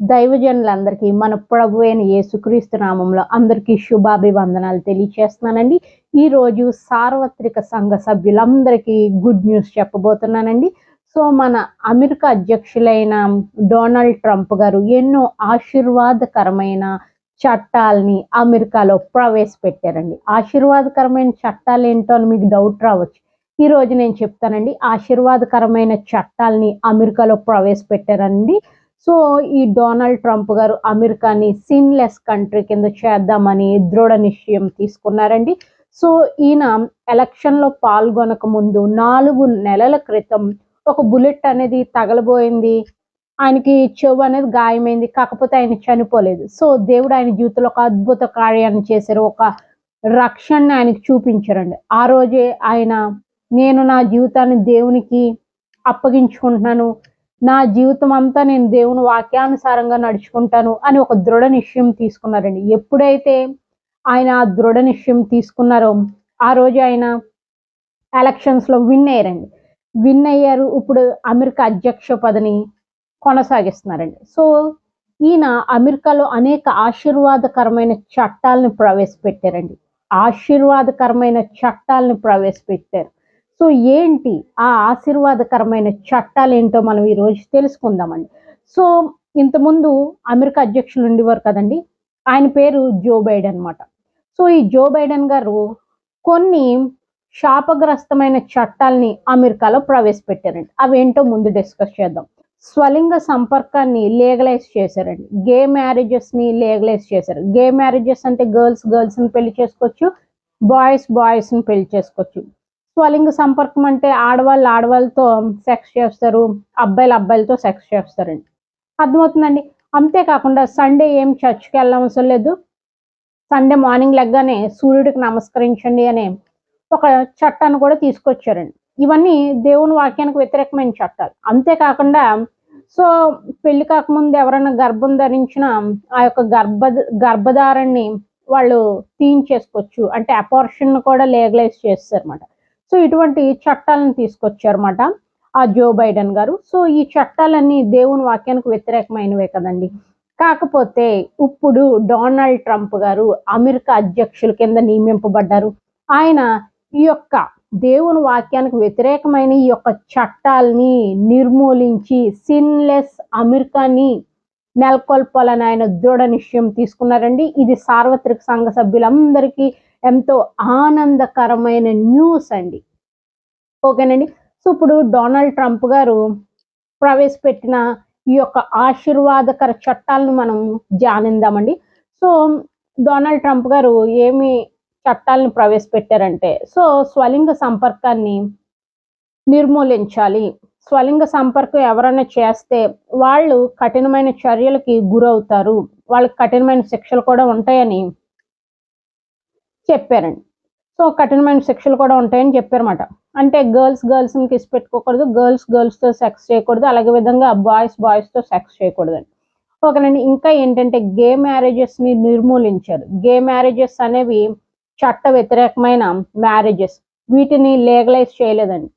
దైవజనులందరికీ మన ప్రభు అయిన యేసుక్రీస్తు నామంలో అందరికీ శుభాభివందనాలు తెలియచేస్తున్నానండి. ఈరోజు సార్వత్రిక సంఘ సభ్యులందరికీ గుడ్ న్యూస్ చెప్పబోతున్నానండి. సో మన అమెరికా అధ్యక్షులైన డొనాల్డ్ ట్రంప్ గారు ఎన్నో ఆశీర్వాదకరమైన చట్టాలని అమెరికాలో ప్రవేశపెట్టారండి. ఆశీర్వాదకరమైన చట్టాలు ఏంటో అని మీకు డౌట్ రావచ్చు. ఈరోజు నేను చెప్తానండి. ఆశీర్వాదకరమైన చట్టాలని అమెరికాలో ప్రవేశపెట్టారండి. సో ఈ డొనాల్డ్ ట్రంప్ గారు అమెరికాని సిన్లెస్ కంట్రీ కింద చేద్దామని దృఢ నిశ్చయం తీసుకున్నారండి. సో ఈయన ఎలక్షన్లో పాల్గొనక ముందు 4 నెలల క్రితం ఒక బుల్లెట్ అనేది తగలబోయింది. ఆయనకి చెవు అనేది గాయమైంది. కాకపోతే ఆయన చనిపోలేదు. సో దేవుడు ఆయన జీవితంలో ఒక అద్భుత కార్యాన్ని చేశారు. ఒక రక్షణని ఆయనకి చూపించారండి. ఆ రోజే ఆయన నేను నా జీవితాన్ని దేవునికి అప్పగించుకుంటున్నాను, నా జీవితం అంతా నేను దేవుని వాక్యానుసారంగా నడుచుకుంటాను అని ఒక దృఢ నిశ్చయం తీసుకున్నారండి. ఎప్పుడైతే ఆయన ఆ దృఢ నిశ్చయం తీసుకున్నారో ఆ రోజు ఆయన ఎలక్షన్స్లో విన్ అయ్యారు. ఇప్పుడు అమెరికా అధ్యక్ష పదవిని కొనసాగిస్తున్నారండి. సో ఈయన అమెరికాలో అనేక ఆశీర్వాదకరమైన చట్టాలను ప్రవేశపెట్టారండి. ఆశీర్వాదకరమైన చట్టాలను ప్రవేశపెట్టారు. సో ఏంటి ఆ ఆశీర్వాదకరమైన చట్టాలు ఏంటో మనం ఈరోజు తెలుసుకుందామండి. సో ఇంతకుముందు అమెరికా అధ్యక్షులు ఉండేవారు కదండి, ఆయన పేరు జో బైడెన్ అనమాట. సో ఈ జో బైడెన్ గారు కొన్ని శాపగ్రస్తమైన చట్టాలని అమెరికాలో ప్రవేశపెట్టారండి. అవేంటో ముందు డిస్కస్ చేద్దాం. స్వలింగ సంపర్కాన్ని లీగలైజ్ చేశారండి. గే మ్యారేజెస్ని లీగలైజ్ చేశారు. గే మ్యారేజెస్ అంటే గర్ల్స్ని పెళ్లి చేసుకోవచ్చు, బాయ్స్ని పెళ్లి చేసుకోవచ్చు. స్వలింగ సంపర్కం అంటే ఆడవాళ్ళతో సెక్స్ చేస్తారు, అబ్బాయిలతో సెక్స్ చేస్తారండి. అర్థమవుతుందండి. అంతేకాకుండా సండే ఏం చర్చ్కి వెళ్ళవసరం లేదు. సండే మార్నింగ్ లెగ్గానే సూర్యుడికి నమస్కరించండి అనే ఒక చట్టాన్ని కూడా తీసుకొచ్చారండి. ఇవన్నీ దేవుని వాక్యానికి వ్యతిరేకమైన చట్టాలు. అంతేకాకుండా సో పెళ్లి కాకముందు ఎవరైనా గర్భం ధరించిన ఆ యొక్క గర్భధారాన్ని వాళ్ళు తీయించేసుకోవచ్చు. అంటే అబార్షన్ కూడా లీగలైజ్ చేస్తారన్నమాట. సో ఇటువంటి చట్టాలను తీసుకొచ్చారన్నమాట ఆ జో బైడెన్ గారు. సో ఈ చట్టాలన్నీ దేవుని వాక్యానికి వ్యతిరేకమైనవే కదండి. కాకపోతే ఇప్పుడు డొనాల్డ్ ట్రంప్ గారు అమెరికా అధ్యక్షుల కింద నియమింపబడ్డారు. ఆయన ఈ యొక్క దేవుని వాక్యానికి వ్యతిరేకమైన ఈ యొక్క చట్టాలని నిర్మూలించి సిన్లెస్ అమెరికాని నెలకొల్పాలని ఆయన దృఢ నిశ్చయం తీసుకున్నారండి. ఇది సార్వత్రిక సంఘ సభ్యులందరికీ ఎంతో ఆనందకరమైన న్యూస్ అండి. ఓకేనండి. సో ఇప్పుడు డొనాల్డ్ ట్రంప్ గారు ప్రవేశపెట్టిన ఈ యొక్క ఆశీర్వాదకర చట్టాలను మనం ధ్యానిద్దామండి. సో డొనాల్డ్ ట్రంప్ గారు ఏమి చట్టాలను ప్రవేశపెట్టారంటే, సో స్వలింగ సంపర్కాన్ని నిర్మూలించాలి. స్వలింగ సంపర్కం ఎవరైనా చేస్తే వాళ్ళు కఠినమైన చర్యలకి గురవుతారు, వాళ్ళకి కఠినమైన శిక్షలు కూడా ఉంటాయని చెప్పారండి. సో కఠినమైన శిక్షలు కూడా ఉంటాయని చెప్పారన్నమాట. అంటే గర్ల్స్ని కిస్ పెట్టుకోకూడదు, గర్ల్స్తో సెక్స్ చేయకూడదు, అలాగే విధంగా బాయ్స్తో సెక్స్ చేయకూడదండి. ఓకేనండి. ఇంకా ఏంటంటే గే మ్యారేజెస్ని నిర్మూలించారు. గే మ్యారేజెస్ అనేవి చట్ట వ్యతిరేకమైన మ్యారేజెస్, వీటిని లీగలైజ్ చేయలేదండి.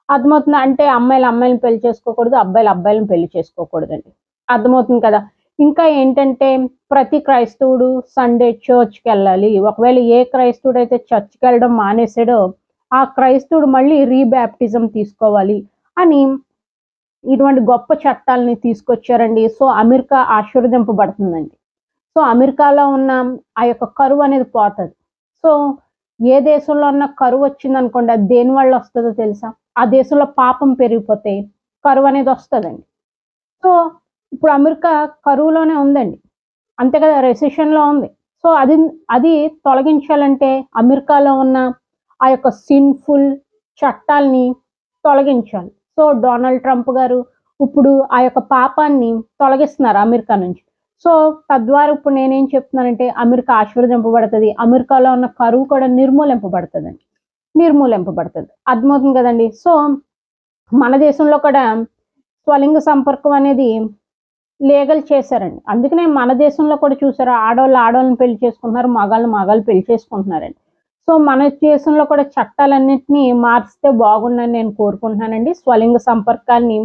అర్థమవుతుంది. అంటే అమ్మాయిలను పెళ్లి చేసుకోకూడదు, అబ్బాయిలను పెళ్లి చేసుకోకూడదండి. అర్థమవుతుంది కదా. ఇంకా ఏంటంటే ప్రతి క్రైస్తవుడు సండే చర్చ్కి వెళ్ళాలి. ఒకవేళ ఏ క్రైస్తవుడు అయితే చర్చ్కి వెళ్ళడం మానేసాడో ఆ క్రైస్తవుడు మళ్ళీ రీబ్యాప్టిజం తీసుకోవాలి అని ఇటువంటి గొప్ప చట్టాలని తీసుకొచ్చారండి. So America ఆశీర్వదింపబడుతుందండి. సో అమెరికాలో ఉన్న ఆ యొక్క కరువు అనేది పోతుంది. సో ఏ దేశంలో ఉన్న కరువు వచ్చింది అనుకోండి, అది దేని వల్ల వస్తుందో తెలుసా? ఆ దేశంలో పాపం పెరిగిపోతే కరువు అనేది వస్తుందండి. సో ఇప్పుడు అమెరికా కరువులోనే ఉందండి, అంతే కదా, రెసిషన్లో ఉంది. సో అది తొలగించాలంటే అమెరికాలో ఉన్న ఆ యొక్క సిన్ఫుల్ చట్టాలని తొలగించాలి. సో డొనాల్డ్ ట్రంప్ గారు ఇప్పుడు ఆ యొక్క పాపాన్ని తొలగిస్తున్నారు అమెరికా నుంచి. సో తద్వారా ఇప్పుడు నేనేం చెప్తున్నానంటే అమెరికా ఆశీర్వదింపబడుతుంది. అమెరికాలో ఉన్న కరువు కూడా నిర్మూలింపబడుతుంది. అర్థమవుతుంది కదండి. సో మన దేశంలో కూడా స్వలింగ సంపర్కం అనేది లీగల్ చేశారండి. అందుకనే మన దేశంలో కూడా చూసారా, ఆడవాళ్ళని పెళ్లి చేసుకుంటున్నారు, మగాళ్ళు పెళ్లి చేసుకుంటున్నారండి. సో మన దేశంలో కూడా చట్టాలన్నింటినీ మార్చితే బాగుందని నేను కోరుకుంటున్నానండి. స్వలింగ సంపర్కాన్ని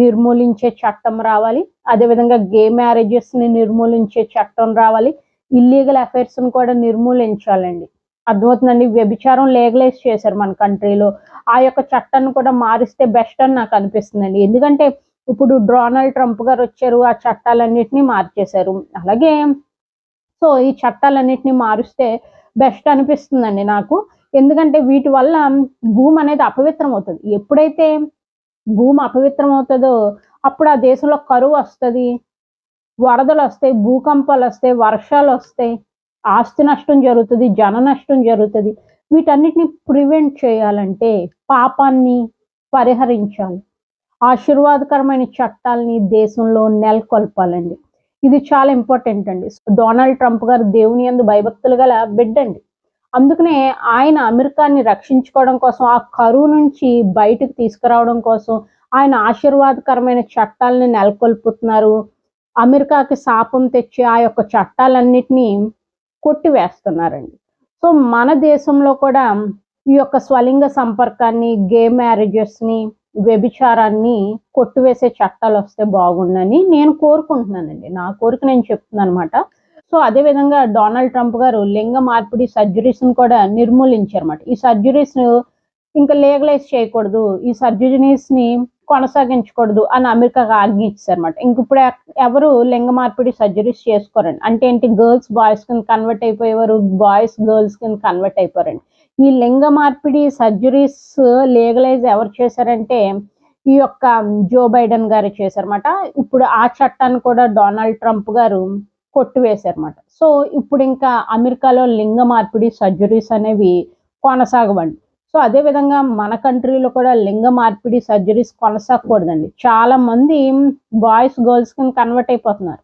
నిర్మూలించే చట్టం రావాలి. అదేవిధంగా గే మ్యారేజెస్ని నిర్మూలించే చట్టం రావాలి. ఇల్లీగల్ అఫైర్స్ని కూడా నిర్మూలించాలండి. అర్థమవుతుందండి. వ్యభిచారం లీగలైజ్ చేశారు మన కంట్రీలో. ఆ యొక్క చట్టాన్ని కూడా మారిస్తే బెస్ట్ అని నాకు అనిపిస్తుందండి. ఎందుకంటే ఇప్పుడు డొనాల్డ్ ట్రంప్ గారు వచ్చారు, ఆ చట్టాలన్నిటినీ మార్చేశారు. అలాగే సో ఈ చట్టాలన్నిటినీ మారుస్తే బెస్ట్ అనిపిస్తుందండి నాకు. ఎందుకంటే వీటి వల్ల భూమి అనేది అపవిత్రం అవుతుంది. ఎప్పుడైతే భూమి అపవిత్రం అవుతుందో అప్పుడు ఆ దేశంలో కరువు వస్తుంది, వరదలు వస్తాయి, భూకంపాలు వస్తాయి, వర్షాలు వస్తాయి, ఆస్తి నష్టం జరుగుతుంది, జన నష్టం జరుగుతుంది. వీటన్నిటిని ప్రివెంట్ చేయాలంటే పాపాన్ని పరిహరించాలి. ఆశీర్వాదకరమైన చట్టాలని దేశంలో నెలకొల్పాలండి. ఇది చాలా ఇంపార్టెంట్ అండి. డొనాల్డ్ ట్రంప్ గారు దేవుని యందు భయభక్తులు గల బిడ్డ అండి. అందుకనే ఆయన అమెరికాని రక్షించుకోవడం కోసం, ఆ కరువు నుంచి బయటకు తీసుకురావడం కోసం ఆయన ఆశీర్వాదకరమైన చట్టాలని నెలకొల్పుతున్నారు. అమెరికాకి శాపం తెచ్చి ఆ యొక్క చట్టాలన్నిటినీ కొట్టివేస్తున్నారండి. సో మన దేశంలో కూడా ఈ యొక్క స్వలింగ సంపర్కాన్ని, గే మ్యారేజెస్ని, వ్యభిచారాన్ని కొట్టివేసే చట్టాలు వస్తే బాగుండని నేను కోరుకుంటున్నానండి. నా కోరిక నేను చెప్తున్నాను అనమాట. సో అదేవిధంగా డొనాల్డ్ ట్రంప్ గారు లింగ మార్పిడి సర్జరీస్ని కూడా నిర్మూలించారన్నమాట. ఈ సర్జరీస్ ఇంకా లీగలైజ్ చేయకూడదు, ఈ సర్జరీస్ని కొనసాగించకూడదు అని అమెరికాకి ఆజ్ఞ ఇచ్చారన్నమాట. ఇంక ఇప్పుడు ఎవరు లింగ మార్పిడి సర్జరీస్ చేసుకోరండి. అంటే ఏంటి, గర్ల్స్ బాయ్స్ కింద కన్వర్ట్ అయిపోయేవారు, బాయ్స్ గర్ల్స్ కింద కన్వర్ట్ అయిపోయారండి. ఈ లింగ మార్పిడి సర్జరీస్ లీగలైజ్ ఎవరు చేశారంటే ఈ యొక్క జో బైడెన్ గారు చేశారన్నమాట. ఇప్పుడు ఆ చట్టాన్ని కూడా డొనాల్డ్ ట్రంప్ గారు కొట్టివేశారన్నమాట. సో ఇప్పుడు ఇంకా అమెరికాలో లింగ మార్పిడి సర్జరీస్ అనేవి కొనసాగవండి. సో అదేవిధంగా మన కంట్రీలో కూడా లింగ మార్పిడి సర్జరీస్ కొనసాగకూడదండి. చాలా మంది బాయ్స్ గర్ల్స్ కింద కన్వర్ట్ అయిపోతున్నారు.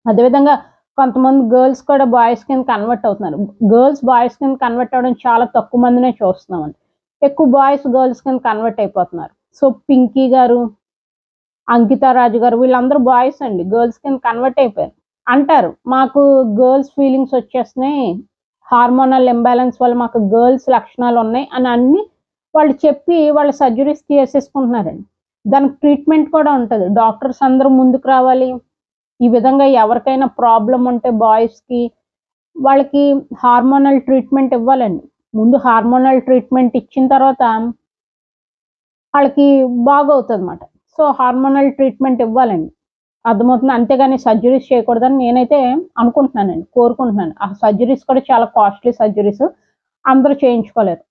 అదేవిధంగా కొంతమంది గర్ల్స్ కూడా బాయ్స్ కింద కన్వర్ట్ అవుతున్నారు. గర్ల్స్ బాయ్స్ కింద కన్వర్ట్ అవ్వడం చాలా తక్కువ మందినే చూస్తున్నామండి. ఎక్కువ బాయ్స్ గర్ల్స్ కింద కన్వర్ట్ అయిపోతున్నారు. సో పింకీ గారు, అంకితా రాజు గారు వీళ్ళందరూ బాయ్స్ అండి, గర్ల్స్ కింద కన్వర్ట్ అయిపోయారు. అంటారు మాకు గర్ల్స్ ఫీలింగ్స్ వచ్చేస్తున్నాయి, హార్మోనల్ ఇంబ్యాలెన్స్ వల్ల మాకు గర్ల్స్ లక్షణాలు ఉన్నాయి అని అన్ని వాళ్ళు చెప్పి వాళ్ళ సర్జరీస్ చేసేసుకుంటున్నారండి. దానికి ట్రీట్మెంట్ కూడా ఉంటుంది. డాక్టర్స్ అందరూ ముందుకు రావాలి. ఈ విధంగా ఎవరికైనా ప్రాబ్లం ఉంటే బాయ్స్కి వాళ్ళకి హార్మోనల్ ట్రీట్మెంట్ ఇవ్వాలండి. ముందు హార్మోనల్ ట్రీట్మెంట్ ఇచ్చిన తర్వాత వాళ్ళకి బాగవుతుంది అన్నమాట. సో హార్మోనల్ ట్రీట్మెంట్ ఇవ్వాలండి. అర్థమవుతుంది. అంతేగాని సర్జరీస్ చేయకూడదని నేనైతే అనుకుంటున్నానండి, కోరుకుంటున్నాను. ఆ సర్జరీస్ కూడా చాలా కాస్ట్లీ సర్జరీస్, అందరూ చేయించుకోలేరు.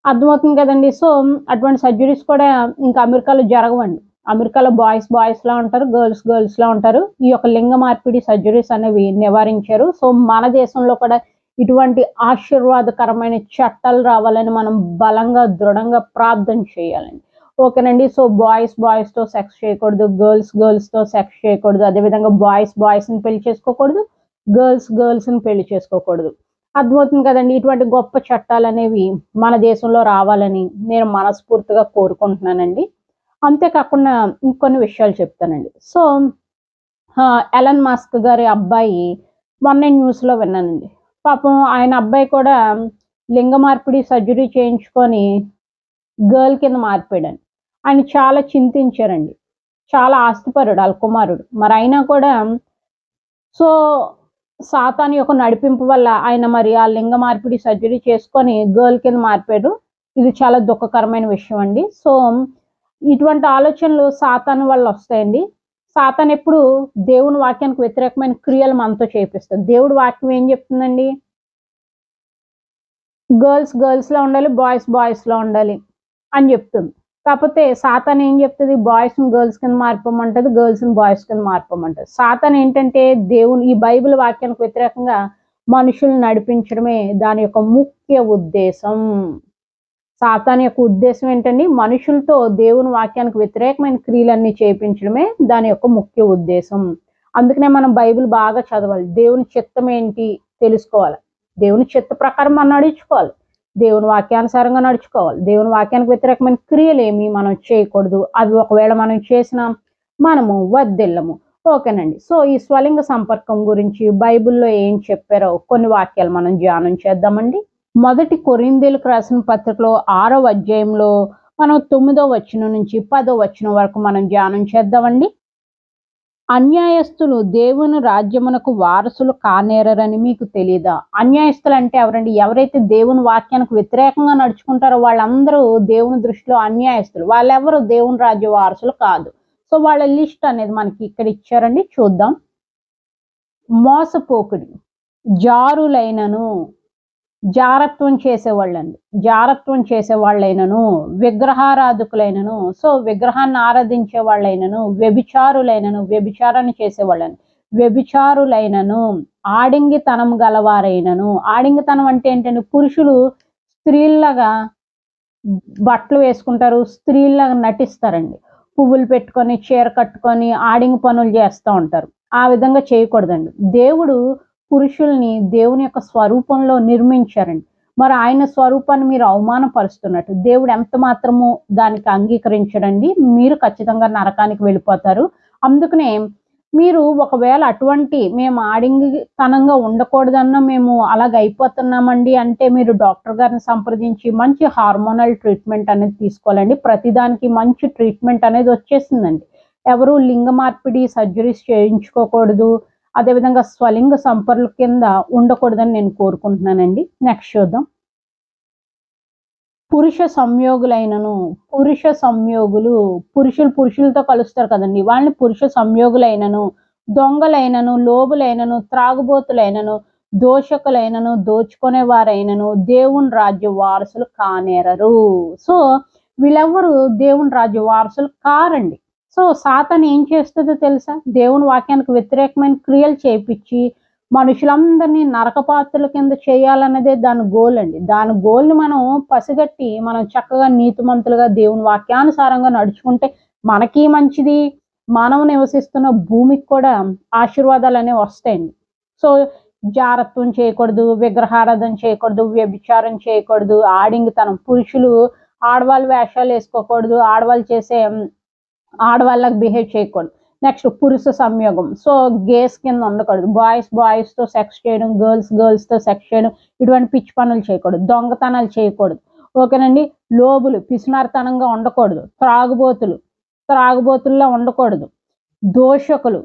అర్థమవుతుంది కదండి. సో అటువంటి సర్జరీస్ కూడా ఇంకా అమెరికాలో జరగవండి. అమెరికాలో బాయ్స్ బాయ్స్లా ఉంటారు, గర్ల్స్ గర్ల్స్లా ఉంటారు. ఈ యొక్క లింగ మార్పిడి సర్జరీస్ అనేవి నివారించారు. సో మన దేశంలో కూడా ఇటువంటి ఆశీర్వాదకరమైన చట్టాలు రావాలని మనం బలంగా దృఢంగా ప్రార్థన చేయాలండి. ఓకేనండి. సో బాయ్స్ బాయ్స్తో సెక్స్ చేయకూడదు, గర్ల్స్ గర్ల్స్తో సెక్స్ చేయకూడదు, అదేవిధంగా బాయ్స్ బాయ్స్ని పెళ్లి చేసుకోకూడదు, గర్ల్స్ గర్ల్స్ని పెళ్లి చేసుకోకూడదు. అర్థమవుతుంది కదండి. ఇటువంటి గొప్ప చట్టాలు అనేవి మన దేశంలో రావాలని నేను మనస్ఫూర్తిగా కోరుకుంటున్నానండి. అంతేకాకుండా ఇంకొన్ని విషయాలు చెప్తానండి. సో ఎలన్ మస్క్ గారి అబ్బాయి మొన్న న్యూస్లో విన్నానండి. పాపం ఆయన అబ్బాయి కూడా లింగ మార్పిడి సర్జరీ చేయించుకొని గర్ల్ కింద మారిపోయాడని ఆయన చాలా చింతించారండి. చాలా ఆస్తిపరుడు వాళ్ళ కుమారుడు. మరి అయినా కూడా సో సాతాను యొక్క నడిపింపు వల్ల ఆయన మరి ఆ లింగ మార్పిడి సర్జరీ చేసుకొని గర్ల్ కింద మారిపోయాడు. ఇది చాలా దుఃఖకరమైన విషయం అండి. సో ఇటువంటి ఆలోచనలు సాతాను వల్ల వస్తాయండి. సాతాను ఎప్పుడు దేవుని వాక్యానికి వ్యతిరేకమైన క్రియలు మనతో చేపిస్తుంది. దేవుడి వాక్యం ఏం చెప్తుందండి, గర్ల్స్ గర్ల్స్లో ఉండాలి, బాయ్స్ బాయ్స్లో ఉండాలి అని చెప్తుంది. కాకపోతే సాతాను ఏం చెప్తుంది, బాయ్స్ని గర్ల్స్ కింద మారిపోమంటది, గర్ల్స్ని బాయ్స్ కింద మారిపోమంటది. సాతాను ఏంటంటే దేవుని ఈ బైబిల్ వాక్యానికి వ్యతిరేకంగా మనుషుల్ని నడిపించడమే దాని యొక్క ముఖ్య ఉద్దేశం. సాతాను యొక్క ఉద్దేశం ఏంటండి, మనుషులతో దేవుని వాక్యానికి వ్యతిరేకమైన క్రియలన్నీ చేయించడమే దాని యొక్క ముఖ్య ఉద్దేశం. అందుకనే మనం బైబిల్ బాగా చదవాలి, దేవుని చిత్తం ఏంటి తెలుసుకోవాలి, దేవుని చిత్త ప్రకారం మనం నడుచుకోవాలి, దేవుని వాక్యానుసారంగా నడుచుకోవాలి. దేవుని వాక్యానికి వ్యతిరేకమైన క్రియలు ఏమి మనం చేయకూడదు. అవి ఒకవేళ మనం చేసినా మనము వర్ధిల్లము. ఓకేనండి. సో ఈ స్వలింగ సంపర్కం గురించి బైబిల్లో ఏం చెప్పారో కొన్ని వాక్యాలు మనం ధ్యానం చేద్దామండి. మొదటి కొరింథీయులకు రాసిన పత్రికలో 6వ అధ్యాయంలో మనం 9వ వచనం నుంచి 10వ వచనం వరకు మనం ధ్యానం చేద్దామండి. అన్యాయస్తులు దేవుని రాజ్యమునకు వారసులు కానేరరని మీకు తెలియదా? అన్యాయస్తులు అంటే ఎవరండి? ఎవరైతే దేవుని వాక్యానికి వ్యతిరేకంగా నడుచుకుంటారో వాళ్ళందరూ దేవుని దృష్టిలో అన్యాయస్తులు. వాళ్ళెవరు దేవుని రాజ్య వారసులు కాదు. సో వాళ్ళ లిస్ట్ అనేది మనకి ఇక్కడ ఇచ్చారండి, చూద్దాం. మోసపోకుడి, జారులైనను, జారత్వం చేసేవాళ్ళండి, జారత్వం చేసేవాళ్ళైనను, విగ్రహారాధకులైనను, సో విగ్రహాన్ని ఆరాధించే వాళ్ళైనను, వ్యభిచారులైనను, వ్యభిచారాన్ని చేసేవాళ్ళని, వ్యభిచారులైనను, ఆడింగితనం గలవారైనను. ఆడింగితనం అంటే ఏంటంటే పురుషులు స్త్రీల్లాగా బట్టలు వేసుకుంటారు, స్త్రీల్లాగా నటిస్తారండి. పువ్వులు పెట్టుకొని, చీర కట్టుకొని ఆడింగి పనులు చేస్తూ ఉంటారు. ఆ విధంగా చేయకూడదండి. దేవుడు పురుషుల్ని దేవుని యొక్క స్వరూపంలో నిర్మించారండి. మరి ఆయన స్వరూపాన్ని మీరు అవమానపరుస్తున్నట్టు దేవుడు ఎంత మాత్రము దానికి అంగీకరించడండి. మీరు ఖచ్చితంగా నరకానికి వెళ్ళిపోతారు. అందుకనే మీరు ఒకవేళ అటువంటి మేము ఆడింగితనంగా ఉండకూడదన్నా మేము అలాగ అయిపోతున్నామండి అంటే మీరు డాక్టర్ గారిని సంప్రదించి మంచి హార్మోనల్ ట్రీట్మెంట్ అనేది తీసుకోవాలండి. ప్రతిదానికి మంచి ట్రీట్మెంట్ అనేది వచ్చేసిందండి. ఎవరు లింగ మార్పిడి సర్జరీస్ చేయించుకోకూడదు, అదేవిధంగా స్వలింగ సంపర్ల కింద ఉండకూడదని నేను కోరుకుంటున్నానండి. నెక్స్ట్ చూద్దాం. పురుష సంయోగులైనను, పురుష సంయోగులు పురుషులు పురుషులతో కలుస్తారు కదండి, వాళ్ళని పురుష సంయోగులైనను, దొంగలైనను, లోబులైనను, త్రాగుబోతులైనను, దోషకులైనను, దోచుకునే వారైనను దేవుని రాజ్య వారసులు కానేరరు. సో వీళ్ళెవ్వరు దేవుని రాజ్య వారసులు కారండి. సో సాతాను ఏం చేస్తుందో తెలుసా? దేవుని వాక్యానికి వ్యతిరేకమైన క్రియలు చేపించి మనుషులందరినీ నరకపాత్రుల కింద చేయాలన్నదే దాని గోల్ అండి. దాని గోల్ని మనం పసిగట్టి మనం చక్కగా నీతిమంతులుగా దేవుని వాక్యానుసారంగా నడుచుకుంటే మనకి మంచిది, మనం నివసిస్తున్న భూమికి కూడా ఆశీర్వాదాలు అనేవి వస్తాయండి. సో జారత్వం చేయకూడదు, విగ్రహారాధన చేయకూడదు, వ్యభిచారం చేయకూడదు, ఆడింగితనం, పురుషులు ఆడవాళ్ళు వేషాలు వేసుకోకూడదు, ఆడవాళ్ళు చేసే ఆడవాళ్ళకి బిహేవ్ చేయకూడదు. నెక్స్ట్ పురుష సంయోగం, సో గేస్ కింద ఉండకూడదు. బాయ్స్తో సెక్స్ చేయడం, గర్ల్స్తో సెక్స్ చేయడం, ఇటువంటి పిచ్చి పనులు చేయకూడదు. దొంగతనాలు చేయకూడదు. ఓకేనండి. లోబులు పిసినారితనంగా ఉండకూడదు. త్రాగుబోతుల్లో ఉండకూడదు. దోషకులు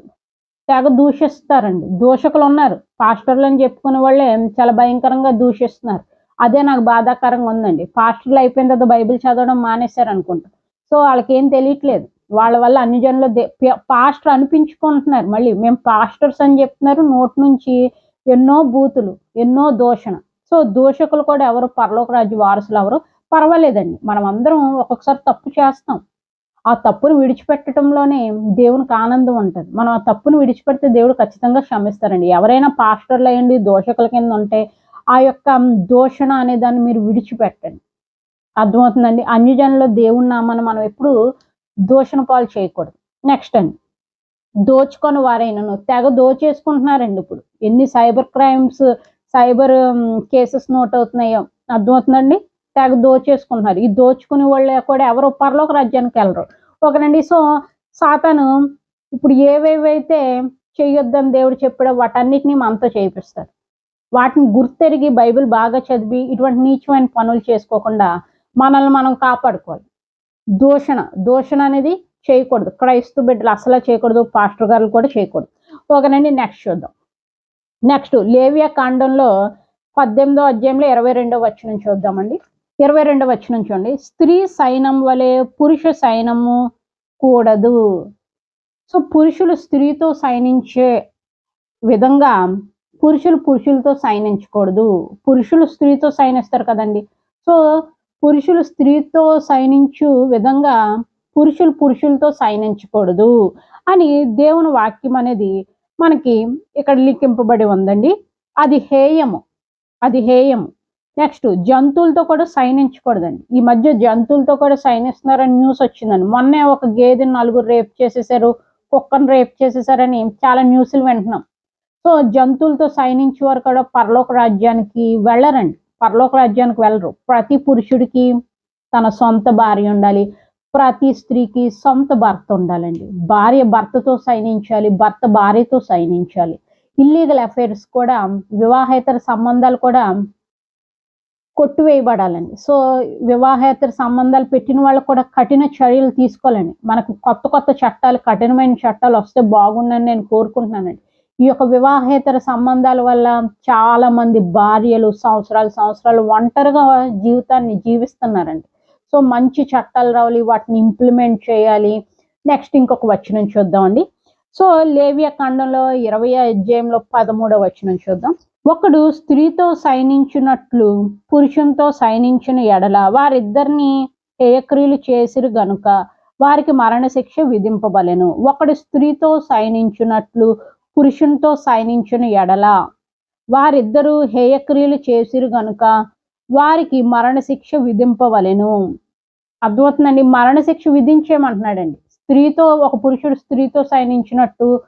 తెగ దూషిస్తారండి. దూషకులు ఉన్నారు, పాస్టర్లు అని చెప్పుకునే వాళ్ళే చాలా భయంకరంగా దూషిస్తున్నారు. అదే నాకు బాధాకరంగా ఉందండి. పాస్టర్లు అయిపోయిన తర్వాత బైబిల్ చదవడం మానేశారు అనుకుంటా. సో వాళ్ళకి ఏం తెలియట్లేదు. వాళ్ళ వల్ల అన్ని జనులు పాస్టర్ అనిపించుకుంటున్నారు. మళ్ళీ మేము పాస్టర్స్ అని చెప్తున్నారు, నోటి నుంచి ఎన్నో బూతులు, ఎన్నో దూషణ. సో దూషకులు కూడా ఎవరు పరలోక రాజ్య వారసులు ఎవరు? పర్వాలేదండి, మనం అందరం ఒక్కొక్కసారి తప్పు చేస్తాం. ఆ తప్పును విడిచిపెట్టడంలోనే దేవునికి ఆనందం ఉంటుంది. మనం ఆ తప్పును విడిచిపెడితే దేవుడు ఖచ్చితంగా క్షమిస్తారండి. ఎవరైనా పాస్టర్లు అయ్యండి దోషకుల కింద ఉంటే ఆ యొక్క దూషణ అనే దాన్ని మీరు విడిచిపెట్టండి. అర్థమవుతుందండి. అన్యజనుల దేవుని నామాన్ని మనం ఎప్పుడు దూషణ పాలు చేయకూడదు. నెక్స్ట్ అండి, దోచుకొని వారైనను, తెగ దోచేసుకుంటున్నారండి. ఇప్పుడు ఎన్ని cyber crimes, cyber cases note అవుతున్నాయో అర్థమవుతుందండి. తెగ దోచేసుకుంటున్నారు. ఈ దోచుకునే వాళ్ళే కూడా ఎవరు పరలోక రాజ్యానికి వెళ్ళరు. ఓకేనండి. సో సాతాను ఇప్పుడు ఏవేవైతే చేయొద్దని దేవుడు చెప్పాడో వాటన్నిటిని మనతో చేయిస్తాడు. వాటిని గుర్తెరిగి బైబిల్ బాగా చదివి ఇటువంటి నీచమైన పనులు చేసుకోకుండా మనల్ని మనం కాపాడుకోవాలి. దూషణ అనేది చేయకూడదు. క్రైస్తవ బిడ్డలు అసలు చేయకూడదు, పాస్టర్ గారు కూడా చేయకూడదు. ఓకేనండి. నెక్స్ట్ చూద్దాం. నెక్స్ట్ లేవియా కాండంలో 18వ అధ్యాయంలో 22వ వచనం చూద్దామండి. 22వ వచనం చూడండి. స్త్రీ సైన్యం వలె పురుష సైన్యము కూడదు. సో పురుషులు స్త్రీతో సైనించే విధంగా పురుషులు పురుషులతో సైనించకూడదు. పురుషులు స్త్రీతో సైనిస్తారు కదండి. సో పురుషులు స్త్రీతో సైనించు విధంగా పురుషులు పురుషులతో సైనించకూడదు అని దేవుని వాక్యం అనేది మనకి ఇక్కడ లిఖింపబడి ఉందండి. అది హేయము. నెక్స్ట్ జంతువులతో కూడా సైనించకూడదండి. ఈ మధ్య జంతువులతో కూడా సైనిస్తున్నారని న్యూస్ వచ్చిందండి. మొన్నే ఒక గేదెని 4 రేప్ చేసేసారు, కుక్కను రేప్ చేసేసారని చాలా న్యూస్లు వింటున్నాం. సో జంతువులతో సైనించేవారు కూడా పరలోక రాజ్యానికి వెళ్ళరండి. పరలోక రాజ్యానికి వెళ్ళరు. ప్రతి పురుషుడికి తన సొంత భార్య ఉండాలి, ప్రతి స్త్రీకి సొంత భర్త ఉండాలండి. భార్య భర్తతో సైనించాలి, భర్త భార్యతో సైనించాలి. ఇల్లీగల్ అఫైర్స్ కూడా, వివాహేతర సంబంధాలు కూడా కొట్టివేయబడాలండి. సో, వివాహేతర సంబంధాలు పెట్టిన వాళ్ళకి కూడా కఠిన చర్యలు తీసుకోవాలండి. మనకు కొత్త చట్టాలు, కఠినమైన చట్టాలు వస్తే బాగుండని నేను కోరుకుంటున్నానండి. ఈ యొక్క వివాహేతర సంబంధాల వల్ల చాలా మంది భార్యలు సంవత్సరాలు ఒంటరిగా జీవితాన్ని జీవిస్తున్నారండి. సో, మంచి చట్టాలు రావాలి. వాటిని ఇంప్లిమెంట్ చేయాలి. నెక్స్ట్ ఇంకొక వచనం చూద్దామండి. సో, లేవియ కాండంలో 20వ అధ్యాయంలో 13వ వచనం చూద్దాం. ఒకడు స్త్రీతో సైనించినట్లు పురుషునితో సైనించిన ఎడల వారిద్దరిని హేయక్రియలు చేసిరు గనుక వారికి మరణశిక్ష విధింపబలెను. ఒకడు స్త్రీతో సైనించినట్లు పురుషునితో సైనించిన ఎడల వారిద్దరూ హేయక్రియలు చేసిరు గనుక వారికి మరణశిక్ష విధింపవలెను. అర్థమవుతుందండి. మరణశిక్ష విధించేయమంటున్నాడండి. ఒక పురుషుడు స్త్రీతో సైనించినట్టు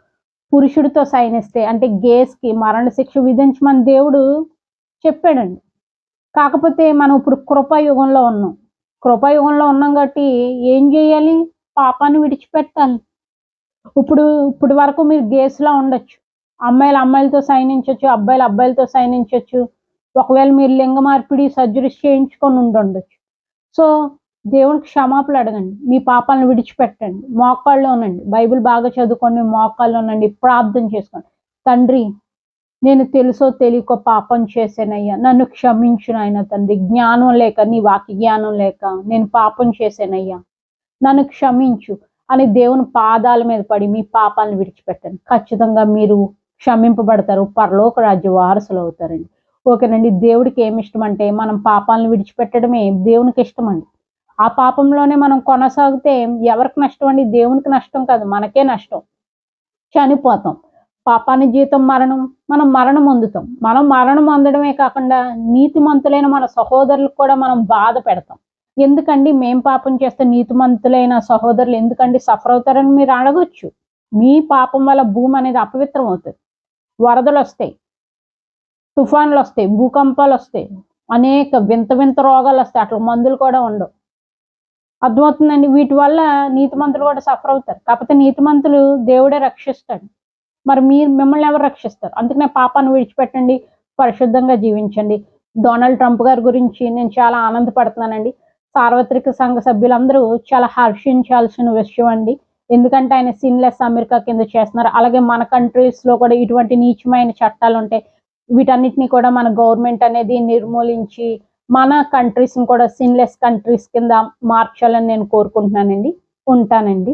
పురుషుడితో సైనిస్తే అంటే గేస్కి మరణశిక్ష విధించమని దేవుడు చెప్పాడండి. కాకపోతే మనం ఇప్పుడు కృపాయుగంలో ఉన్నాం కాబట్టి ఏం చేయాలి? పాపాన్ని విడిచిపెట్టాలి. ఇప్పుడు వరకు మీరు గేస్లా ఉండొచ్చు. అమ్మాయిలతో సైనించవచ్చు, అబ్బాయిలతో సైనించవచ్చు. ఒకవేళ మీరు లింగ మార్పిడి సర్జరీస్ చేయించుకొని ఉండొచ్చు. సో, దేవునికి క్షమాపణలు అడగండి. మీ పాపాలను విడిచిపెట్టండి. మోకాళ్ళలో ఉండండి. బైబిల్ బాగా చదువుకోండి. మోకాళ్ళలో ఉండండి. ప్రార్థన చేసుకోండి. తండ్రి, నేను తెలుసో తెలియకో పాపం చేశానయ్యా. నన్ను క్షమించు నాయన తండ్రి. జ్ఞానం లేక, నీ వాక్య జ్ఞానం లేక నేను పాపం చేశానయ్యా. నన్ను క్షమించు అని దేవుని పాదాల మీద పడి మీ పాపాలను విడిచిపెట్టండి. ఖచ్చితంగా మీరు క్షమింపబడతారు. పరలోక రాజ్య వారసులు అవుతారండి. ఓకేనండి. దేవుడికి ఏమి ఇష్టం అంటే మనం పాపాలను విడిచిపెట్టడమే దేవునికి ఇష్టం అండి. ఆ పాపంలోనే మనం కొనసాగితే ఎవరికి నష్టం అండి? దేవునికి నష్టం కాదు, మనకే నష్టం. చనిపోతాం. పాపాన్ని జీతం మరణం. మనం మరణం పొందుతాం. మనం మరణం పొందడమే కాకుండా నీతిమంతులైన మన సహోదరులకు కూడా మనం బాధ పెడతాం. ఎందుకండి మేం పాపం చేస్తే నీతిమంతులైన సహోదరులు ఎందుకండి సఫర్ అవుతారని మీరు అడగొచ్చు. మీ పాపం వల్ల భూమి అనేది అపవిత్రం అవుతుంది. వరదలు వస్తాయి, తుఫాన్లు వస్తాయి, భూకంపాలు వస్తాయి, అనేక వింత రోగాలు వస్తాయి. అట్లా మందులు కూడా ఉండవు. అర్థమవుతుందండి. వీటి వల్ల నీతిమంతులు కూడా సఫర్ అవుతారు. కాకపోతే నీతిమంతులు దేవుడే రక్షిస్తాడు. మరి మిమ్మల్ని ఎవరు రక్షిస్తారు? అందుకనే పాపాన్ని విడిచిపెట్టండి, పరిశుద్ధంగా జీవించండి. డొనాల్డ్ ట్రంప్ గారి గురించి నేను చాలా ఆనందపడుతున్నానండి. సార్వత్రిక సంఘ సభ్యులందరూ చాలా హర్షించాల్సిన విషయం అండి. ఎందుకంటే ఆయన సిన్లెస్ అమెరికా కింద చేస్తున్నారు. అలాగే మన కంట్రీస్లో కూడా ఇటువంటి నీచమైన చట్టాలు ఉంటాయి. వీటన్నిటిని కూడా మన గవర్నమెంట్ అనేది నిర్మూలించి మన కంట్రీస్ని కూడా సిన్లెస్ కంట్రీస్ కింద మార్చాలని నేను కోరుకుంటున్నానండి. ఉంటానండి.